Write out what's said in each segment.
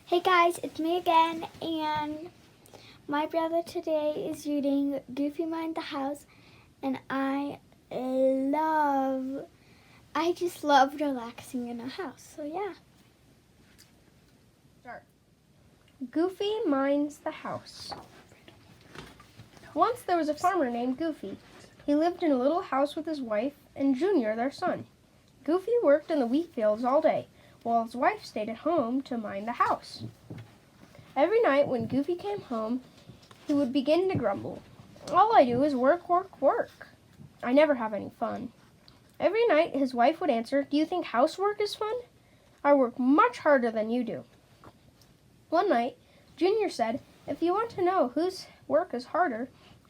Hey guys, it's me again, and my brother today is reading Goofy Mind the House, and I just love relaxing in a house, so yeah. Start. Goofy Minds the House. Once there was a farmer named Goofy. He lived in a little house with his wife and Junior, their son. Goofy worked in the wheat fields all day, while his wife stayed at home to mind the house. Every night when Goofy came home, he would begin to grumble. "All I do is work, work, work. I never have any fun." Every night his wife would answer, "Do you think housework is fun? I work much harder than you do." One night, Junior said, "If you want to know whose work is harder,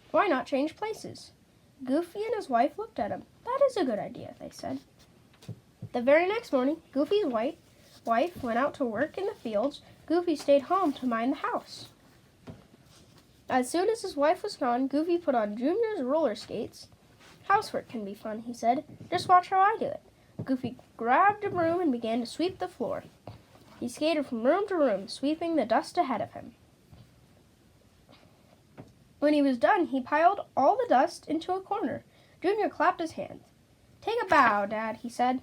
why not change places?" Goofy and his wife looked at him. "That is a good idea," they said. The very next morning, Goofy's wife went out to work in the fields. Goofy stayed home to mind the house. As soon as his wife was gone, Goofy put on Junior's roller skates. "Housework can be fun," he said. "Just watch how I do it." Goofy grabbed a broom and began to sweep the floor. He skated from room to room, sweeping the dust ahead of him. When he was done, he piled all the dust into a corner. Junior clapped his hands. "Take a bow, Dad," he said.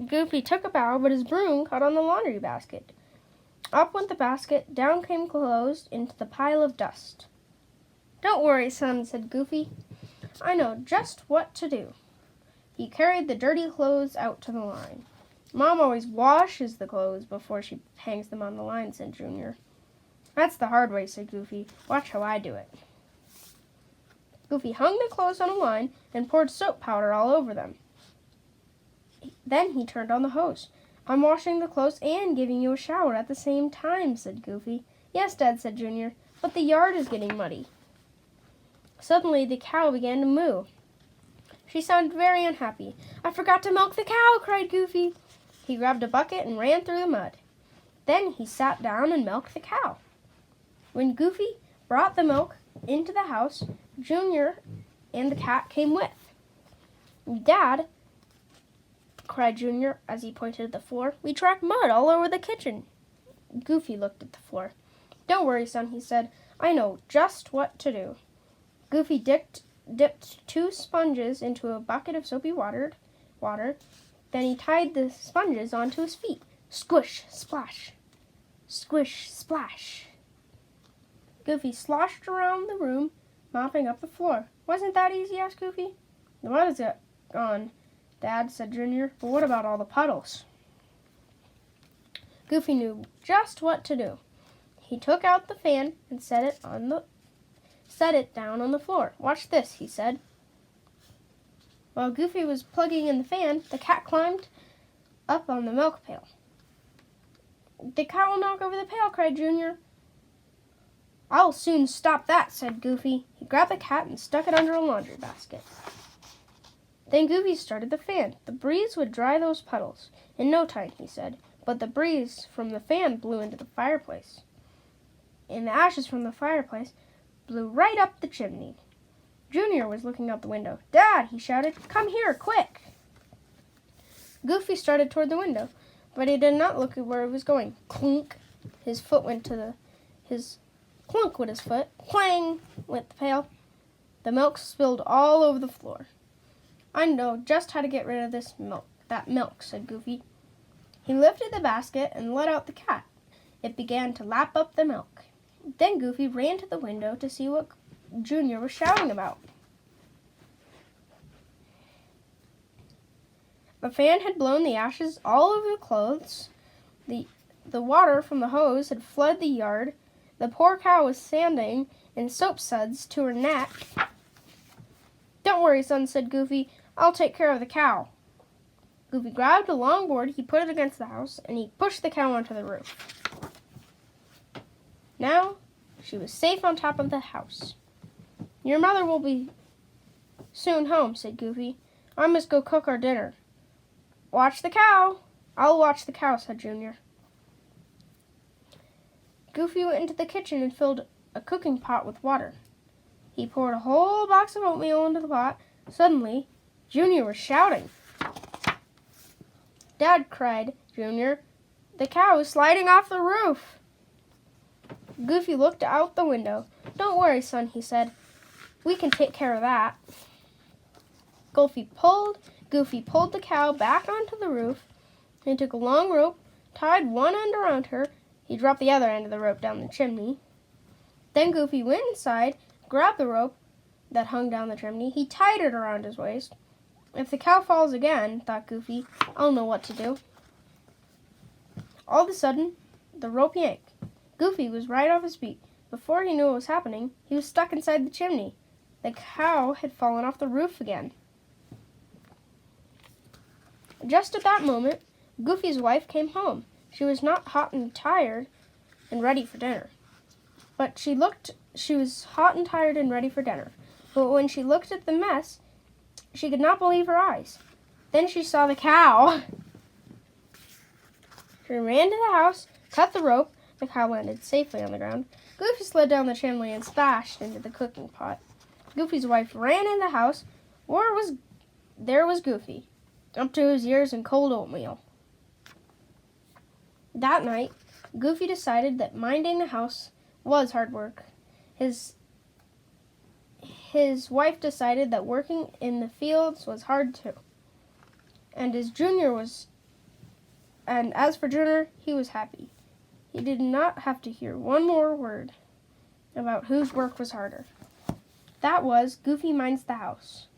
Goofy took a bow, but his broom caught on the laundry basket. Up went the basket, down came clothes into the pile of dust. "Don't worry, son," said Goofy. "I know just what to do." He carried the dirty clothes out to the line. "Mom always washes the clothes before she hangs them on the line," said Junior. "That's the hard way," said Goofy. "Watch how I do it." Goofy hung the clothes on a line and poured soap powder all over them. Then he turned on the hose. "I'm washing the clothes and giving you a shower at the same time," said Goofy. "Yes, Dad," said Junior, "but the yard is getting muddy." Suddenly the cow began to moo. She sounded very unhappy. "I forgot to milk the cow," cried Goofy. He grabbed a bucket and ran through the mud. Then he sat down and milked the cow. When Goofy brought the milk into the house, Junior and the cat came with. "Dad," cried Junior as he pointed at the floor, "we tracked mud all over the kitchen." Goofy looked at the floor. "Don't worry, son," he said. "I know just what to do." Goofy dipped 2 sponges into a bucket of soapy water. Then he tied the sponges onto his feet. Squish, splash. Squish, splash. Goofy sloshed around the room, mopping up the floor. "Wasn't that easy?" asked Goofy. "The mud is gone, Dad," said Junior. "But what about all the puddles?" Goofy knew just what to do. He took out the fan and set it down on the floor. "Watch this," he said. While Goofy was plugging in the fan, the cat climbed up on the milk pail. "The cow will knock over the pail," cried Junior. "I'll soon stop that," said Goofy. He grabbed the cat and stuck it under a laundry basket. Then Goofy started the fan. The breeze would dry those puddles in no time, he said. But the breeze from the fan blew into the fireplace. And the ashes from the fireplace blew right up the chimney. Junior was looking out the window. "Dad," he shouted, "come here, quick!" Goofy started toward the window, but he did not look at where he was going. Clunk! His foot went to his clunk went his foot. Clang went the pail. The milk spilled all over the floor. "I know just how to get rid of that milk," said Goofy. He lifted the basket and let out the cat. It began to lap up the milk. Then Goofy ran to the window to see what Junior was shouting about. The fan had blown the ashes all over the clothes. The water from the hose had flooded the yard. The poor cow was standing in soap suds to her neck. "Don't worry, son," said Goofy. "I'll take care of the cow." Goofy grabbed a long board, he put it against the house, and he pushed the cow onto the roof. Now she was safe on top of the house. "Your mother will be soon home," said Goofy. "I must go cook our dinner." "Watch the cow." "I'll watch the cow," said Junior. Goofy went into the kitchen and filled a cooking pot with water. He poured a whole box of oatmeal into the pot. Suddenly, Junior was shouting. "Dad," cried Junior, "the cow is sliding off the roof." Goofy looked out the window. "Don't worry, son," he said. "We can take care of that." Goofy pulled the cow back onto the roof. He took a long rope, tied one end around her. He dropped the other end of the rope down the chimney. Then Goofy went inside, grabbed the rope that hung down the chimney. He tied it around his waist. "If the cow falls again," thought Goofy, "I'll know what to do." All of a sudden, the rope yanked. Goofy was right off his feet. Before he knew what was happening, he was stuck inside the chimney. The cow had fallen off the roof again. Just at that moment, Goofy's wife came home. She was not hot and tired and ready for dinner. She was hot and tired and ready for dinner. But when she looked at the mess, she could not believe her eyes. Then she saw the cow. She ran to the house, cut the rope. The cow landed safely on the ground. Goofy slid down the chimney and splashed into the cooking pot. Goofy's wife ran in the house. There was Goofy, up to his ears in cold oatmeal. That night, Goofy decided that minding the house was hard work. His wife decided that working in the fields was hard too. And as for Junior, he was happy. He did not have to hear one more word about whose work was harder. That was Goofy Minds the House.